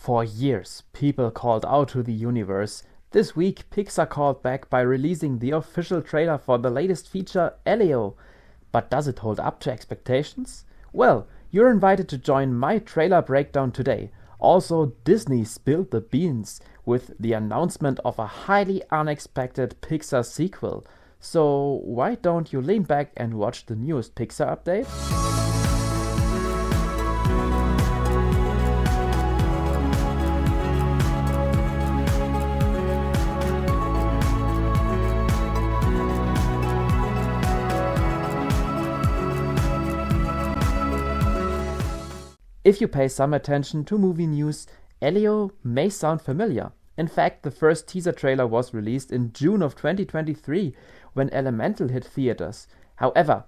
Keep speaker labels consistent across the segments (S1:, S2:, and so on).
S1: For years, people called out to the universe. This week, Pixar called back by releasing the official trailer for the latest feature, Elio. But does it hold up to expectations? Well, you're invited to join my trailer breakdown today. Also, Disney spilled the beans with the announcement of a highly unexpected Pixar sequel. So why don't you lean back and watch the newest Pixar update? If you pay some attention to movie news, Elio may sound familiar. In fact, the first teaser trailer was released in June of 2023 when Elemental hit theaters. However,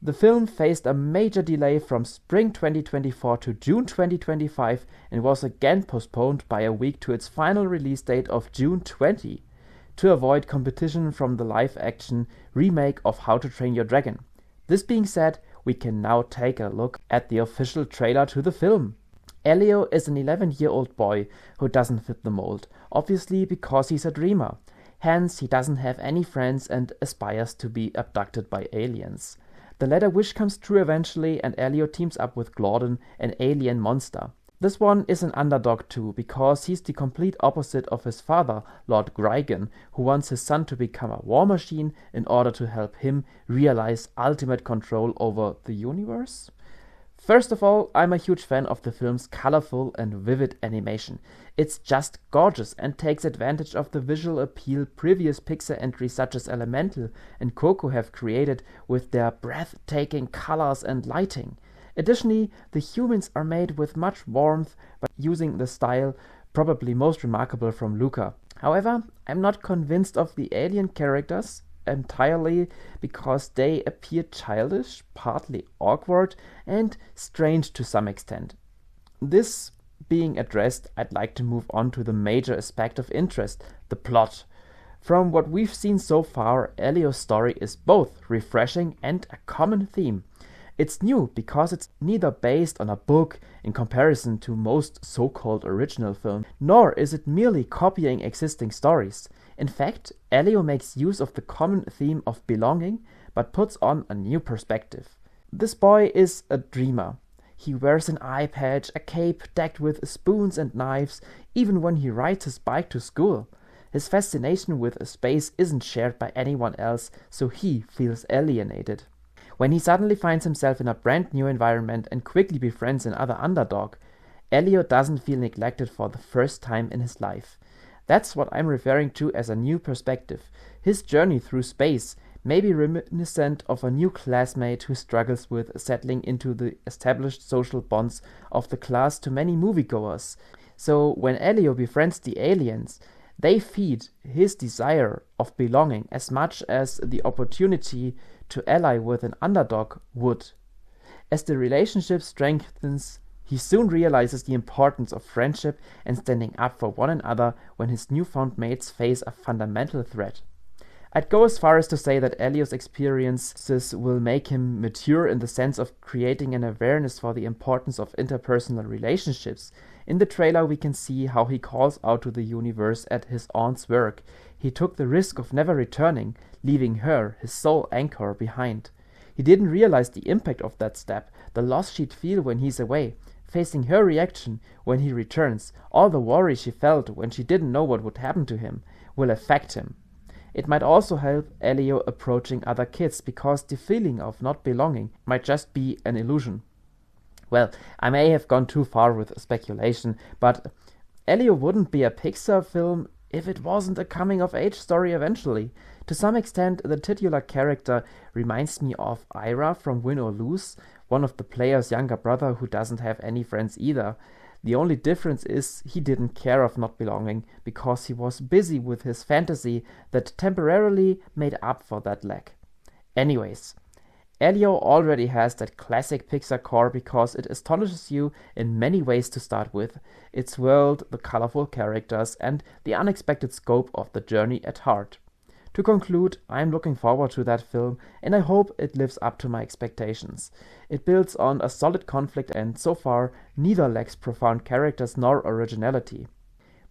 S1: the film faced a major delay from spring 2024 to June 2025 and was again postponed by a week to its final release date of June 20 to avoid competition from the live-action remake of How to Train Your Dragon. This being said, we can now take a look at the official trailer to the film. Elio is an 11-year-old boy who doesn't fit the mold, obviously because he's a dreamer. Hence, he doesn't have any friends and aspires to be abducted by aliens. The latter wish comes true eventually, and Elio teams up with Gordon, an alien monster. This one is an underdog too, because he's the complete opposite of his father, Lord Grigan, who wants his son to become a war machine in order to help him realize ultimate control over the universe. First of all, I'm a huge fan of the film's colorful and vivid animation. It's just gorgeous and takes advantage of the visual appeal previous Pixar entries such as Elemental and Coco have created with their breathtaking colors and lighting. Additionally, the humans are made with much warmth by using the style probably most remarkable from Luca. However, I'm not convinced of the alien characters entirely because they appear childish, partly awkward, and strange to some extent. This being addressed, I'd like to move on to the major aspect of interest, the plot. From what we've seen so far, Elio's story is both refreshing and a common theme. It's new because it's neither based on a book in comparison to most so-called original films, nor is it merely copying existing stories. In fact, Elio makes use of the common theme of belonging, but puts on a new perspective. This boy is a dreamer. He wears an eye patch, a cape decked with spoons and knives, even when he rides his bike to school. His fascination with space isn't shared by anyone else, so he feels alienated. When he suddenly finds himself in a brand new environment and quickly befriends another underdog, Elio doesn't feel neglected for the first time in his life. That's what I'm referring to as a new perspective. His journey through space may be reminiscent of a new classmate who struggles with settling into the established social bonds of the class to many moviegoers. So when Elio befriends the aliens, they feed his desire of belonging as much as the opportunity to ally with an underdog would. As the relationship strengthens, he soon realizes the importance of friendship and standing up for one another when his newfound mates face a fundamental threat. I'd go as far as to say that Elio's experiences will make him mature in the sense of creating an awareness for the importance of interpersonal relationships. In the trailer we can see how he calls out to the universe at his aunt's work. He took the risk of never returning, leaving her, his sole anchor, behind. He didn't realize the impact of that step, the loss she'd feel when he's away, facing her reaction when he returns, all the worry she felt when she didn't know what would happen to him, will affect him. It might also help Elio approaching other kids because the feeling of not belonging might just be an illusion. Well, I may have gone too far with speculation, but Elio wouldn't be a Pixar film if it wasn't a coming-of-age story eventually. To some extent, the titular character reminds me of Ira from Win or Lose, one of the player's younger brother who doesn't have any friends either. The only difference is he didn't care of not belonging because he was busy with his fantasy that temporarily made up for that lack. Anyways, Elio already has that classic Pixar core because it astonishes you in many ways to start with, its world, the colorful characters, and the unexpected scope of the journey at heart. To conclude, I'm looking forward to that film and I hope it lives up to my expectations. It builds on a solid conflict and so far neither lacks profound characters nor originality.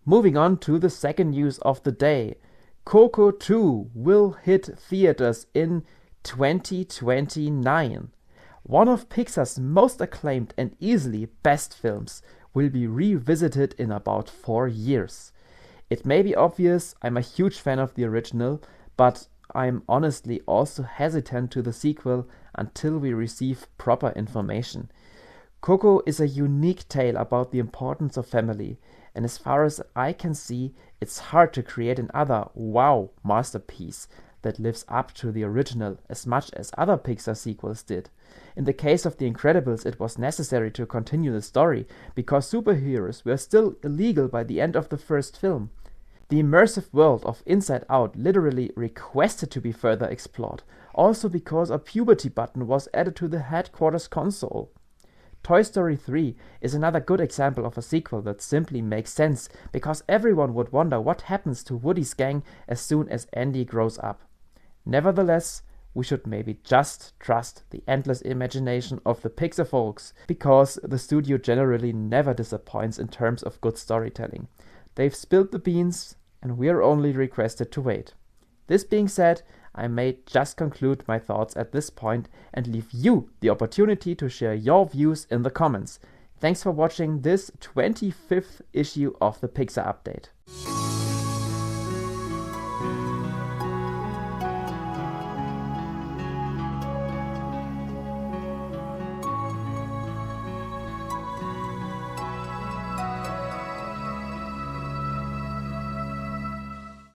S1: Moving on to the second news of the day. Coco 2 will hit theaters in 2029. One of Pixar's most acclaimed and easily best films will be revisited in about 4 years. It may be obvious I'm a huge fan of the original, but I'm honestly also hesitant to the sequel until we receive proper information. Coco is a unique tale about the importance of family, and as far as I can see, it's hard to create another wow masterpiece that lives up to the original as much as other Pixar sequels did. In the case of The Incredibles, it was necessary to continue the story because superheroes were still illegal by the end of the first film. The immersive world of Inside Out literally requested to be further explored, also because a puberty button was added to the headquarters console. Toy Story 3 is another good example of a sequel that simply makes sense because everyone would wonder what happens to Woody's gang as soon as Andy grows up. Nevertheless, we should maybe just trust the endless imagination of the Pixar folks because the studio generally never disappoints in terms of good storytelling. They've spilled the beans and we're only requested to wait. This being said, I may just conclude my thoughts at this point and leave you the opportunity to share your views in the comments. Thanks for watching this 25th issue of the Pixar Update.